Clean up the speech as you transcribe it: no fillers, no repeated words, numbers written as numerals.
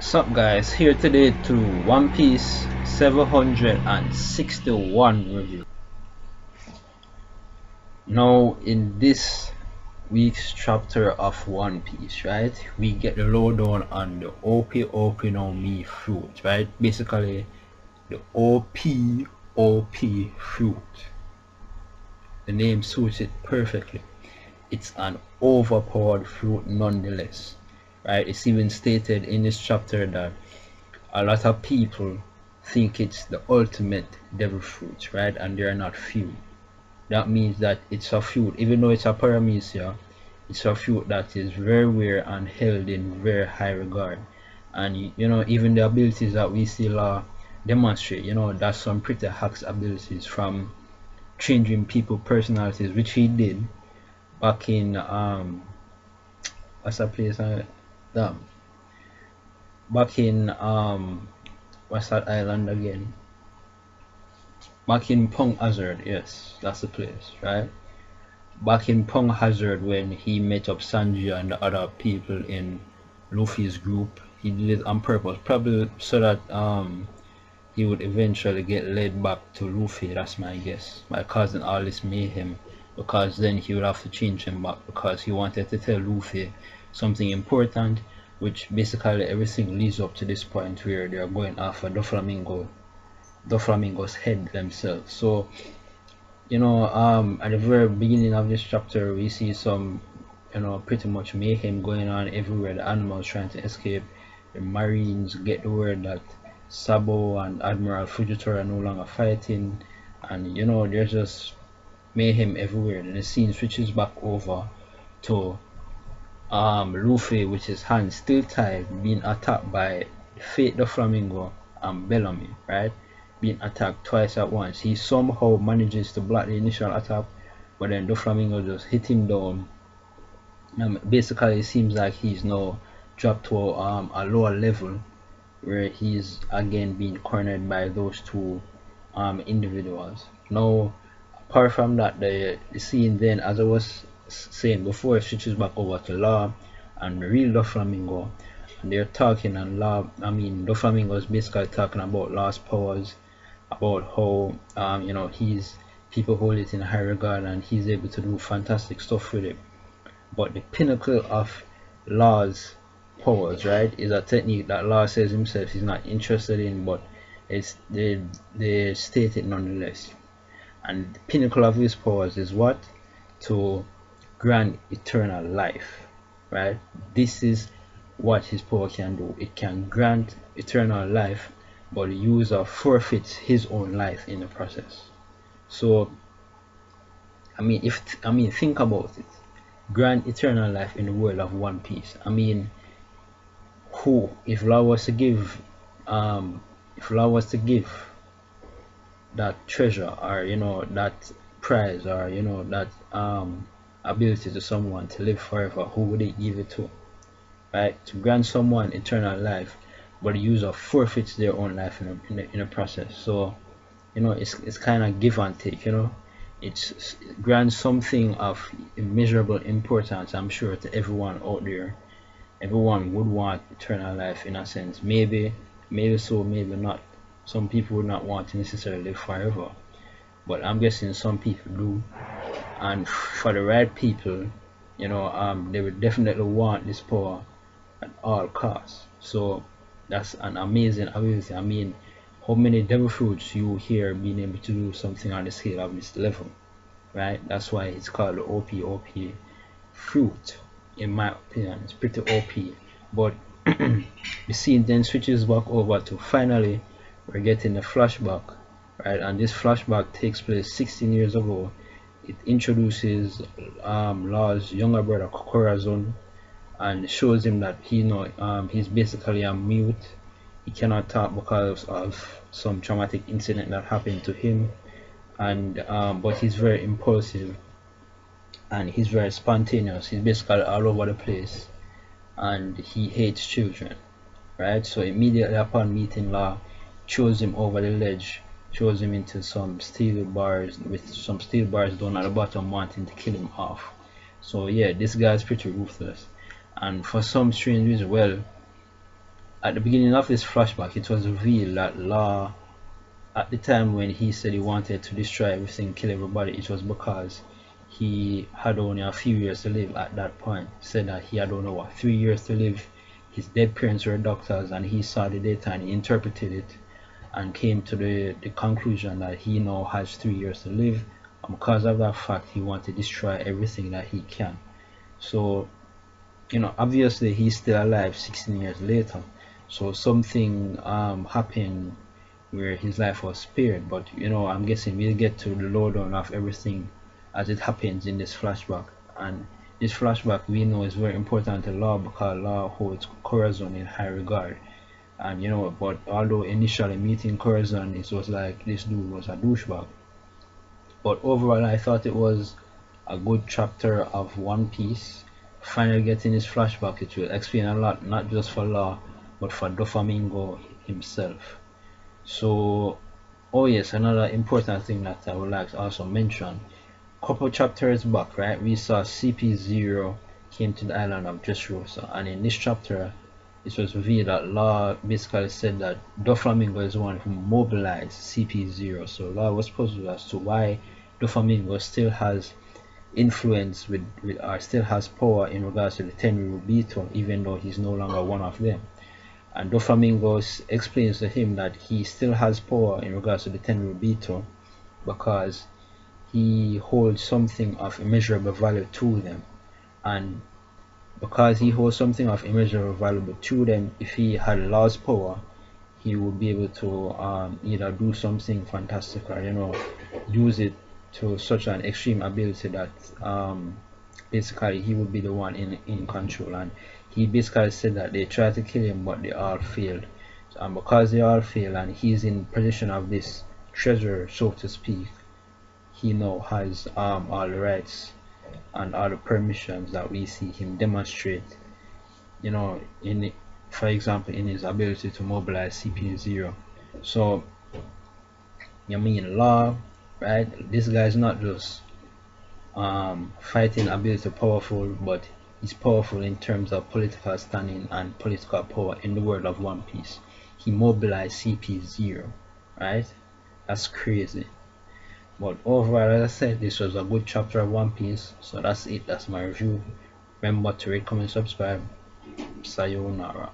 Sup guys, here today to One Piece 761 review. Now in this week's chapter of One Piece, right, we get the lowdown on the OP no Mi fruit, right? Basically the OP fruit. The name suits it perfectly. It's an overpowered fruit nonetheless, right? It's even stated in this chapter that a lot of people think it's the ultimate devil fruit, right? And there are not few. That means that it's a fruit, even though it's a paramecia, it's a fruit that is very rare and held in very high regard. And even the abilities that we see Law demonstrate, that's some pretty hacks abilities, from changing people personalities, which he did back in what's that place damn back in what's that island again? Back in Pong Hazard, yes, that's the place, right? Back in Pong Hazard, when he met up Sanji and the other people in Luffy's group, he did it on purpose, probably so that he would eventually get led back to Luffy. That's my guess, by causing all this mayhem, because then he would have to change him back, because he wanted to tell Luffy something important, which basically everything leads up to this point where they are going after Doflamingo's head themselves. So at the very beginning of this chapter, we see some pretty much mayhem going on everywhere. The animals trying to escape, the marines get the word that Sabo and Admiral Fujitora are no longer fighting, and there's just mayhem everywhere. And the scene switches back over to Luffy with his hands still tied, being attacked by Fate the Flamingo and Bellamy, right? Being attacked twice at once. He somehow manages to block the initial attack, but then the Flamingo just hit him down. Basically, it seems like he's now dropped to a lower level, where he's again being cornered by those two individuals. Now, apart from that, the scene then, as I was saying before, it switches back over to Law and the real Doflamingo, and they're talking, and Doflamingo is basically talking about Law's powers, about how he's people hold it in high regard and he's able to do fantastic stuff with it. But the pinnacle of Law's powers, right, is a technique that Law says himself he's not interested in, but they state it nonetheless. And the pinnacle of his powers is what? To grant eternal life, right? This is what his power can do. It can grant eternal life, but the user forfeits his own life in the process. So think about it. Grant eternal life in the world of One Piece. Who, if Law was to give that treasure, or that prize, or that ability to someone to live forever, who would they give it to? Right? To grant someone eternal life, but the user forfeits their own life in the process. So it's kind of give and take. It grants something of immeasurable importance, I'm sure, to everyone out there. Everyone would want eternal life, in a sense. Maybe so, maybe not. Some people would not want to necessarily live forever, but I'm guessing some people do. And for the right people, they would definitely want this power at all costs. So that's an amazing ability. How many devil fruits you hear being able to do something on the scale of this level, right? That's why it's called the OP fruit. In my opinion, it's pretty OP. But the scene then switches back over to, finally we're getting a flashback, right? And this flashback takes place 16 years ago. It introduces Law's younger brother Corazon, and shows him that he's basically a mute. He cannot talk because of some traumatic incident that happened to him, and but he's very impulsive and he's very spontaneous. He's basically all over the place, and he hates children, right? So immediately upon meeting Law, throws him over the ledge, throws him into some steel bars, with some steel bars down at the bottom, wanting to kill him off. So yeah, this guy's pretty ruthless. And for some strange reason, well, at the beginning of this flashback, it was revealed that Law, at the time when he said he wanted to destroy everything, kill everybody, it was because he had only a few years to live at that point. He said that he had only 3 years to live. His dead parents were doctors, and he saw the data and he interpreted it and came to the conclusion that he now has 3 years to live, and because of that fact he wanted to destroy everything that he can. So obviously he's still alive 16 years later, so something happened where his life was spared. But I'm guessing we'll get to the lowdown of everything as it happens in this flashback. And this flashback, we know, is very important to Law because Law holds Corazon in high regard. And but although initially meeting Corazon, it was like this dude was a douchebag, but overall I thought it was a good chapter of One Piece. Finally getting this flashback, it will explain a lot, not just for Law but for Doflamingo himself. So, oh yes, another important thing that I would like to also mention, couple chapters back, right, we saw CP0 came to the island of Dressrosa, and in this chapter it was revealed that Law basically said that Doflamingo is the one who mobilized CP0. So Law was puzzled as to why Doflamingo still has influence with or still has power in regards to the Tenryubito, even though he's no longer one of them. And Doflamingo explains to him that he still has power in regards to the Tenryubito because he holds something of immeasurable value to them, and because he holds something of immeasurable value to them, if he had Law's power, he would be able to either do something fantastic or use it to such an extreme ability that basically he would be the one in control. And he basically said that they tried to kill him but they all failed, and because they all failed and he's in possession of this treasure, so to speak, he now has all the rights and all the permissions that we see him demonstrate, in, for example, in his ability to mobilize CP0. So Law, right, this guy is not just fighting ability powerful, but he's powerful in terms of political standing and political power in the world of One Piece. He mobilized CP0, right? That's crazy. But overall, as I said, this was a good chapter of One Piece. So that's it. That's my review. Remember to rate, comment, subscribe. Sayonara.